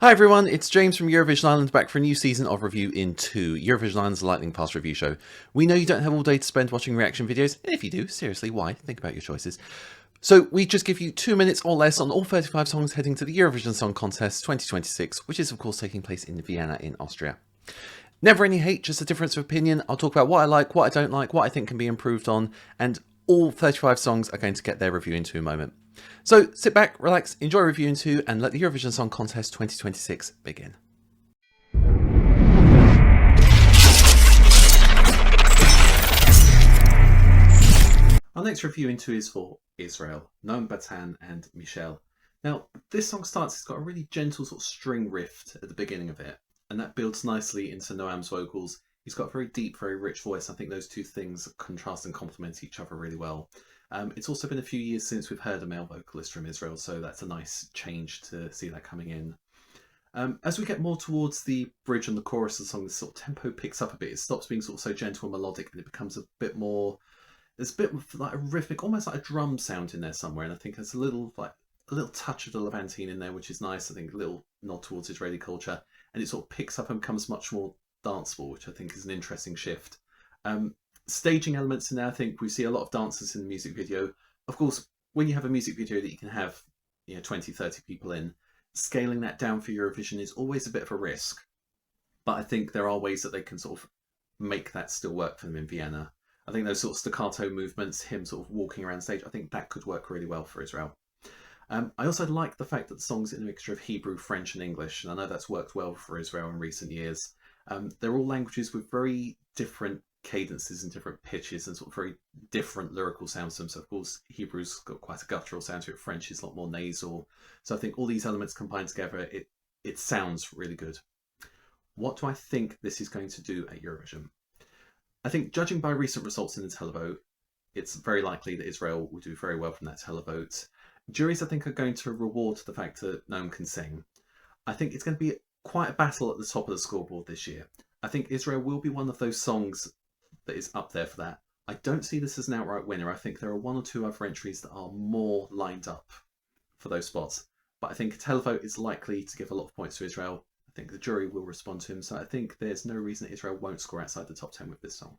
Hi everyone, it's James from Eurovision Ireland back for a new season of Review in 2, Eurovision Ireland's Lightning Fast review show. We know you don't have all day to spend watching reaction videos, and if you do, seriously, why? Think about your choices. So we just give you 2 minutes or less on all 35 songs heading to the Eurovision Song Contest 2026, which is of course taking place in Vienna in Austria. Never any hate, just a difference of opinion. I'll talk about what I like, what I don't like, what I think can be improved on, and all 35 songs are going to get their review in a moment. So sit back, relax, enjoy Review in 2, and let the Eurovision Song Contest 2026 begin. Our next Review in 2 is for Israel, Noam, Bettan and Michelle. Now, this song starts, it's got a really gentle sort of string riff at the beginning of it, and that builds nicely into Noam's vocals. He's got a very deep, very rich voice. I think those two things contrast and complement each other really well. It's also been a few years since we've heard a male vocalist from Israel, so that's a nice change to see that coming in. As we get more towards the bridge and the chorus of the song, the sort of tempo picks up a bit. It stops being sort of so gentle and melodic, and it becomes a bit more. There's a bit of like a rhythmic, almost like a drum sound in there somewhere, and I think there's a little touch of the Levantine in there, which is nice. I think a little nod towards Israeli culture, and it sort of picks up and becomes much more danceable, which I think is an interesting shift. Staging elements in there, I think we see a lot of dancers in the music video. Of course, when you have a music video that you can have 20, 30 people in, scaling that down for Eurovision is always a bit of a risk. But I think there are ways that they can sort of make that still work for them in Vienna. I think those sort of staccato movements, him sort of walking around stage, I think that could work really well for Israel. I also like the fact that the song's in a mixture of Hebrew, French and English, and I know that's worked well for Israel in recent years. They're all languages with very different cadences and different pitches and sort of very different lyrical sounds to them. So of course Hebrew's got quite a guttural sound to it, French is a lot more nasal. So I think all these elements combined together, it sounds really good. What do I think this is going to do at Eurovision? I think judging by recent results in the televote, it's very likely that Israel will do very well from that televote. Juries, I think, are going to reward the fact that Noam can sing. I think it's going to be quite a battle at the top of the scoreboard this year. I think Israel will be one of those songs that is up there for that. I don't see this as an outright winner. I think there are one or two other entries that are more lined up for those spots. But I think a televote is likely to give a lot of points to Israel. I think the jury will respond to him. So I think there's no reason that Israel won't score outside the top 10 with this song.